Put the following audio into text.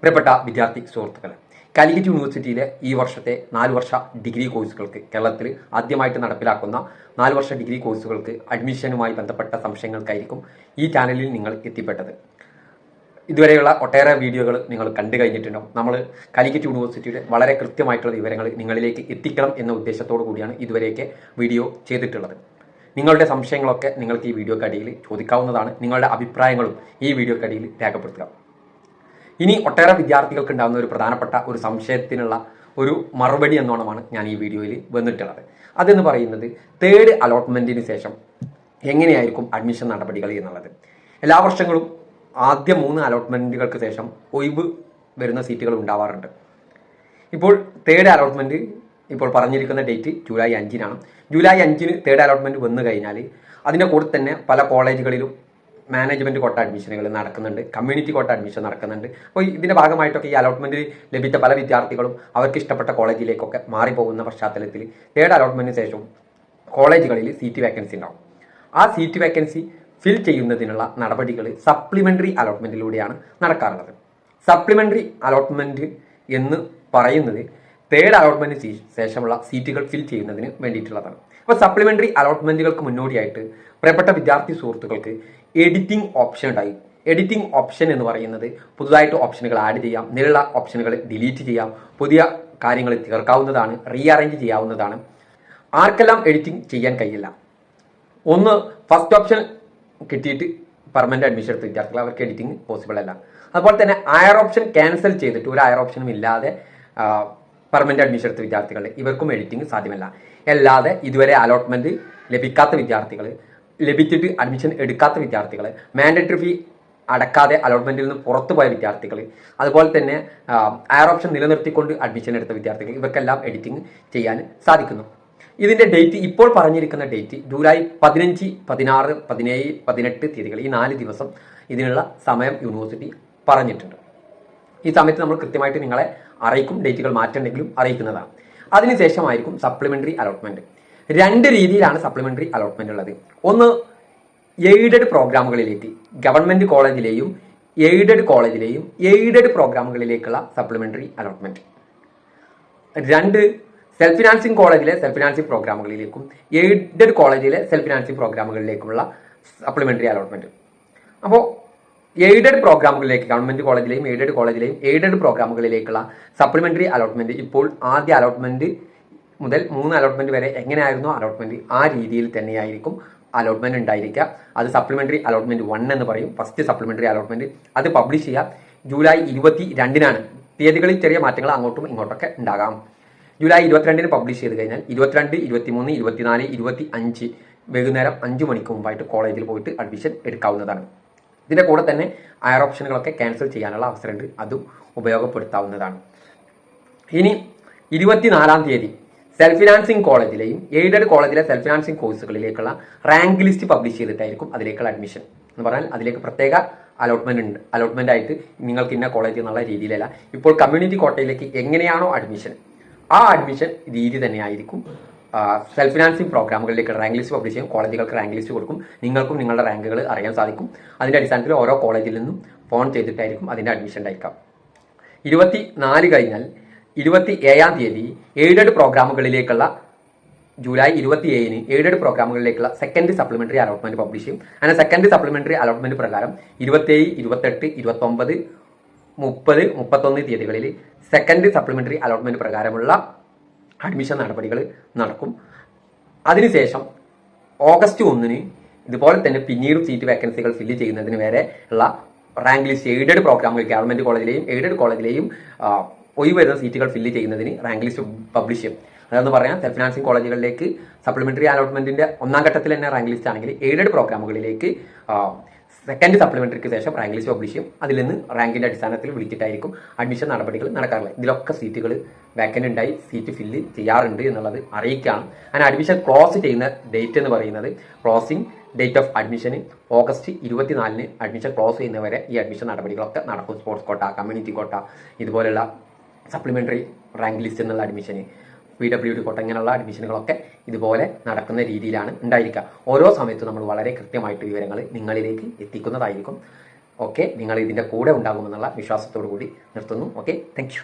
പ്രിയപ്പെട്ട വിദ്യാർത്ഥി സുഹൃത്തുക്കളെ, കാലിക്കറ്റ് യൂണിവേഴ്സിറ്റിയിലെ ഈ വർഷത്തെ 4 വർഷ ഡിഗ്രി കോഴ്സുകൾക്ക് കേരളത്തിൽ ആദ്യമായിട്ട് നടപ്പിലാക്കുന്ന 4 വർഷ ഡിഗ്രി കോഴ്സുകൾക്ക് അഡ്മിഷനുമായി ബന്ധപ്പെട്ട സംശയങ്ങൾക്കായിരിക്കും ഈ ചാനലിൽ നിങ്ങൾ എത്തിപ്പെട്ടത്. ഇതുവരെയുള്ള ഒട്ടേറെ വീഡിയോകൾ നിങ്ങൾ കണ്ടു കഴിഞ്ഞിട്ടുണ്ടാവും. നമ്മൾ കാലിക്കറ്റ് യൂണിവേഴ്സിറ്റിയുടെ വളരെ കൃത്യമായിട്ടുള്ള വിവരങ്ങൾ നിങ്ങളിലേക്ക് എത്തിക്കണം എന്ന ഉദ്ദേശത്തോടു കൂടിയാണ് ഇതുവരെയൊക്കെ വീഡിയോ ചെയ്തിട്ടുള്ളത്. നിങ്ങളുടെ സംശയങ്ങളൊക്കെ നിങ്ങൾക്ക് ഈ വീഡിയോക്കടിയിൽ ചോദിക്കാവുന്നതാണ്. നിങ്ങളുടെ അഭിപ്രായങ്ങളും ഈ വീഡിയോക്കടിയിൽ രേഖപ്പെടുത്തുക. ഇനി ഒട്ടേറെ വിദ്യാർത്ഥികൾക്ക് ഉണ്ടാകുന്ന ഒരു പ്രധാനപ്പെട്ട ഒരു സംശയത്തിനുള്ള ഒരു മറുപടി എന്നോണമാണ് ഞാൻ ഈ വീഡിയോയിൽ വന്നിട്ടുള്ളത്. അതെന്ന് പറയുന്നത് തേർഡ് അലോട്ട്മെന്റിന് ശേഷം എങ്ങനെയായിരിക്കും അഡ്മിഷൻ നടപടികൾ എന്നുള്ളത്. എല്ലാ വർഷങ്ങളും ആദ്യ 3 അലോട്ട്മെന്റുകൾക്ക് ശേഷം ഒഴിവ് വരുന്ന സീറ്റുകൾ ഉണ്ടാവാറുണ്ട്. ഇപ്പോൾ തേർഡ് അലോട്ട്മെന്റ് ഇപ്പോൾ പറഞ്ഞിരിക്കുന്ന ഡേറ്റ് ജൂലൈ 5-നാണ്. ജൂലൈ 5-ന് തേർഡ് അലോട്ട്മെന്റ് വന്നു കഴിഞ്ഞാൽ അതിൻ്റെ കൂടെ തന്നെ പല കോളേജുകളിലും മാനേജ്മെന്റ് കോട്ട അഡ്മിഷനുകൾ നടക്കുന്നുണ്ട്, കമ്മ്യൂണിറ്റി കോട്ട അഡ്മിഷൻ നടക്കുന്നുണ്ട്. അപ്പോൾ ഇതിന്റെ ഭാഗമായിട്ടൊക്കെ ഈ അലോട്ട്മെന്റിൽ ലഭിച്ച പല വിദ്യാർത്ഥികളും അവർക്ക് ഇഷ്ടപ്പെട്ട കോളേജിലേക്കൊക്കെ മാറിപ്പോകുന്ന പശ്ചാത്തലത്തിൽ തേർഡ് അലോട്ട്മെന്റിന് ശേഷം കോളേജുകളിൽ സീറ്റ് വേക്കൻസി ഉണ്ടാവും. ആ സീറ്റ് വേക്കൻസി ഫിൽ ചെയ്യുന്നതിനുള്ള നടപടികൾ സപ്ലിമെന്ററി അലോട്ട്മെന്റിലൂടെയാണ് നടക്കാറുള്ളത്. സപ്ലിമെന്ററി അലോട്ട്മെന്റ് എന്ന് പറയുന്നത് തേർഡ് അലോട്ട്മെന്റിന് ശേഷമുള്ള സീറ്റുകൾ ഫിൽ ചെയ്യുന്നതിന് വേണ്ടിയിട്ടുള്ളതാണ്. അപ്പോൾ സപ്ലിമെന്ററി അലോട്ട്മെന്റുകൾക്ക് മുന്നോടിയായിട്ട് പ്രിയപ്പെട്ട വിദ്യാർത്ഥി സുഹൃത്തുക്കൾക്ക് എഡിറ്റിംഗ് ഓപ്ഷൻ ഉണ്ടായി. എഡിറ്റിംഗ് ഓപ്ഷൻ എന്ന് പറയുന്നത് പുതുതായിട്ട് ഓപ്ഷനുകൾ ആഡ് ചെയ്യാം, നിലവിലുള്ള ഓപ്ഷനുകൾ ഡിലീറ്റ് ചെയ്യാം, പുതിയ കാര്യങ്ങൾ ചേർക്കാവുന്നതാണ്, റീഅറേഞ്ച് ചെയ്യാവുന്നതാണ്. ആർക്കെല്ലാം എഡിറ്റിംഗ് ചെയ്യാൻ കഴിയില്ല? ഒന്ന്, ഫസ്റ്റ് ഓപ്ഷൻ കിട്ടിയിട്ട് പെർമനന്റ് അഡ്മിഷൻ എടുത്ത വിദ്യാർത്ഥികൾ, അവർക്ക് എഡിറ്റിംഗ് പോസിബിൾ അല്ല. അതുപോലെ തന്നെ ഹയർ ഓപ്ഷൻ ക്യാൻസൽ ചെയ്തിട്ട് ഒരു ഹയർ ഓപ്ഷനും ഇല്ലാതെ പെർമനന്റ് അഡ്മിഷൻ എടുത്ത വിദ്യാർത്ഥികൾ, ഇവർക്കും എഡിറ്റിംഗ് സാധ്യമല്ല. അല്ലാതെ ഇതുവരെ അലോട്ട്മെന്റ് ലഭിക്കാത്ത വിദ്യാർത്ഥികൾ, ലഭിച്ചിട്ട് അഡ്മിഷൻ എടുക്കാത്ത വിദ്യാർത്ഥികൾ, മാൻഡേറ്ററി ഫീ അടക്കാതെ അലോട്ട്മെന്റിൽ നിന്ന് പുറത്തു പോയ വിദ്യാർത്ഥികൾ, അതുപോലെ തന്നെ ഹയർ ഓപ്ഷൻ നിലനിർത്തിക്കൊണ്ട് അഡ്മിഷൻ എടുത്ത വിദ്യാർത്ഥികൾ, ഇവർക്കെല്ലാം എഡിറ്റിംഗ് ചെയ്യാൻ സാധിക്കുന്നു. ഇതിന്റെ ഡേറ്റ് ഇപ്പോൾ പറഞ്ഞിരിക്കുന്ന ഡേറ്റ് ജൂലൈ 15, 16, 17, 18 തീയതികൾ, ഈ 4 ദിവസം ഇതിനുള്ള സമയം യൂണിവേഴ്സിറ്റി പറഞ്ഞിട്ടുണ്ട്. ഈ സമയത്ത് നമ്മൾ കൃത്യമായിട്ട് നിങ്ങളെ അറിയിക്കും. ഡേറ്റുകൾ മാറ്റണ്ടെങ്കിലും അറിയിക്കുന്നതാണ്. അതിനുശേഷമായിരിക്കും സപ്ലിമെന്ററി അലോട്ട്മെന്റ്. 2 രീതിയിലാണ് സപ്ലിമെന്ററി അലോട്ട്മെന്റ് ഉള്ളത്. ഒന്ന്, എയ്ഡഡ് പ്രോഗ്രാമുകളിലേക്ക്, ഗവൺമെന്റ് കോളേജിലെയും എയ്ഡഡ് കോളേജിലെയും എയ്ഡഡ് പ്രോഗ്രാമുകളിലേക്കുള്ള സപ്ലിമെന്ററി അലോട്ട്മെന്റ്. 2, സെൽഫ് ഫിനാൻസിങ് കോളേജിലെ സെൽഫ് ഫിനാൻസിങ് പ്രോഗ്രാമുകളിലേക്കും എയ്ഡഡ് കോളേജിലെ സെൽഫ് ഫിനാൻസിങ് പ്രോഗ്രാമുകളിലേക്കുള്ള സപ്ലിമെന്ററി അലോട്ട്മെന്റ്. അപ്പോൾ എയ്ഡഡ് പ്രോഗ്രാമുകളിലേക്ക്, ഗവൺമെന്റ് കോളേജിലെയും എയ്ഡഡ് കോളേജിലെയും എയ്ഡഡ് പ്രോഗ്രാമുകളിലേക്കുള്ള സപ്ലിമെന്ററി അലോട്ട്മെന്റ് ഇപ്പോൾ ആദ്യ അലോട്ട്മെന്റ് മുതൽ 3 അലോട്ട്മെന്റ് വരെ എങ്ങനെയായിരുന്നു അലോട്ട്മെന്റ്, ആ രീതിയിൽ തന്നെയായിരിക്കും അലോട്ട്മെന്റ് ഉണ്ടായിരിക്കുക. അത് സപ്ലിമെന്ററി അലോട്ട്മെന്റ് 1 എന്ന് പറയും. ഫസ്റ്റ് സപ്ലിമെന്ററി അലോട്ട്മെന്റ് അത് പബ്ലിഷ് ചെയ്യുക ജൂലൈ 22-നാണ്. തീയതികളിൽ ചെറിയ മാറ്റങ്ങൾ അങ്ങോട്ടും ഇങ്ങോട്ടൊക്കെ ഉണ്ടാകാം. ജൂലൈ 22-ന് പബ്ലിഷ് ചെയ്ത് കഴിഞ്ഞാൽ 22, 23, 24, 25 വൈകുന്നേരം 5 മണിക്ക് മുമ്പായിട്ട് കോളേജിൽ പോയിട്ട് അഡ്മിഷൻ എടുക്കാവുന്നതാണ്. ഇതിന്റെ കൂടെ തന്നെ ഹയർ ഓപ്ഷനുകളൊക്കെ ക്യാൻസൽ ചെയ്യാനുള്ള അവസരമുണ്ട്, അതും ഉപയോഗപ്പെടുത്താവുന്നതാണ്. ഇനി 24-ാം തീയതി സെൽഫ് ഫിനാൻസിങ് കോളേജിലെയും എയ്ഡഡ് കോളേജിലെ സെൽഫ് ഫിനാൻസിങ് കോഴ്സുകളിലേക്കുള്ള റാങ്ക് ലിസ്റ്റ് പബ്ലിഷ് ചെയ്തിട്ടായിരിക്കും അതിലേക്കുള്ള അഡ്മിഷൻ. എന്ന് പറഞ്ഞാൽ അതിലേക്ക് പ്രത്യേക അലോട്ട്മെന്റ് ആയിട്ട് നിങ്ങൾക്ക് ഇന്ന കോളേജ് എന്നുള്ള രീതിയിലല്ല. ഇപ്പോൾ കമ്മ്യൂണിറ്റി കോട്ടയിലേക്ക് എങ്ങനെയാണോ അഡ്മിഷൻ, ആ അഡ്മിഷൻ രീതി തന്നെയായിരിക്കും സെൽഫ് ഫിനാൻസിങ് പ്രോഗ്രാമുകളിലേക്ക് റാങ്ക് ലിസ്റ്റ് പബ്ലിഷ് ചെയ്യും. കോളേജുകൾക്ക് റാങ്ക് ലിസ്റ്റ് കൊടുക്കും. നിങ്ങൾക്കും നിങ്ങളുടെ റാങ്കുകൾ അറിയാൻ സാധിക്കും. അതിന്റെ അടിസ്ഥാനത്തിൽ ഓരോ കോളേജിൽ നിന്നും ഫോൺ ചെയ്തിട്ടായിരിക്കും അതിന്റെ അഡ്മിഷൻ ഉണ്ടായിരിക്കാം. 24 കഴിഞ്ഞാൽ 27-ാം തീയതി എയ്ഡഡ് പ്രോഗ്രാമുകളിലേക്കുള്ള, ജൂലൈ 27-ന് എയ്ഡഡ് പ്രോഗ്രാമുകളിലേക്കുള്ള സെക്കൻഡ് സപ്ലിമെന്ററി അലോട്ട്മെന്റ് പബ്ലിഷ് ചെയ്യും. അങ്ങനെ സെക്കൻഡ് സപ്ലിമെന്ററി അലോട്ട്മെന്റ് പ്രകാരം 27, 28, 29, 30, 31 തീയതികളിൽ സെക്കൻഡ് സപ്ലിമെന്ററി അലോട്ട്മെന്റ് പ്രകാരമുള്ള അഡ്മിഷൻ നടപടികൾ നടക്കും. അതിനുശേഷം ഓഗസ്റ്റ് 1-ന് ഇതുപോലെ തന്നെ പിന്നീടും സീറ്റ് വേക്കൻസികൾ ഫില്ല് ചെയ്യുന്നതിന് വരെ ഉള്ള റാങ്ക് ലിസ്റ്റ് എയ്ഡഡ് പ്രോഗ്രാമുകൾ, ഗവൺമെന്റ് കോളേജിലെയും എയ്ഡഡ് കോളേജിലെയും ഒഴിവ് വരുന്ന സീറ്റുകൾ ഫില്ല് ചെയ്യുന്നതിന് റാങ്ക് ലിസ്റ്റ് പബ്ലിഷ് ചെയ്യും. അതെന്ന് പറയാം, സെൽഫ് ഫിനാൻസിങ് കോളേജുകളിലേക്ക് സപ്ലിമെന്ററി അലോട്ട്മെന്റിന്റെ 1-ാം ഘട്ടത്തിൽ തന്നെ റാങ്ക് ലിസ്റ്റ് ആണെങ്കിൽ എയ്ഡഡ് പ്രോഗ്രാമുകളിലേക്ക് സെക്കൻഡ് സപ്ലിമെന്ററിക്ക് ശേഷം റാങ്ക് ലിസ്റ്റ് പബ്ലിഷ് ചെയ്യും. അതിൽ നിന്ന് റാങ്കിന്റെ അടിസ്ഥാനത്തിൽ വിളിച്ചിട്ടായിരിക്കും അഡ്മിഷൻ നടപടികൾ നടക്കാറുള്ളത്. ഇതിലൊക്കെ സീറ്റുകൾ വേക്കന്റ് ഉണ്ടായി സീറ്റ് ഫില്ല് ചെയ്യാറുണ്ട് എന്നുള്ളത് അറിയിക്കുകയാണ്. അങ്ങനെ അഡ്മിഷൻ ക്ലോസ് ചെയ്യുന്ന ഡേറ്റ് എന്ന് പറയുന്നത്, ക്ലോസിംഗ് ഡേറ്റ് ഓഫ് അഡ്മിഷന് ഓഗസ്റ്റ് 24-ന് അഡ്മിഷൻ ക്ലോസ് ചെയ്യുന്നവരെ ഈ അഡ്മിഷൻ നടപടികളൊക്കെ നടക്കും. സ്പോർട്സ് കോട്ട, കമ്മ്യൂണിറ്റി കോട്ട, ഇതുപോലുള്ള സപ്ലിമെന്ററി റാങ്ക് ലിസ്റ്റ് എന്നുള്ള അഡ്മിഷന്, PWD കോട്ട, ഇങ്ങനെയുള്ള അഡ്മിഷനുകളൊക്കെ ഇതുപോലെ നടക്കുന്ന രീതിയിലാണ് ഉണ്ടായിരിക്കുക. ഓരോ സമയത്തും നമ്മൾ വളരെ കൃത്യമായിട്ട് വിവരങ്ങൾ നിങ്ങളിലേക്ക് എത്തിക്കുന്നതായിരിക്കും. ഓക്കെ, നിങ്ങൾ ഇതിൻ്റെ കൂടെ ഉണ്ടാകുമെന്നുള്ള വിശ്വാസത്തോടു കൂടി നിർത്തുന്നു. Okay, thank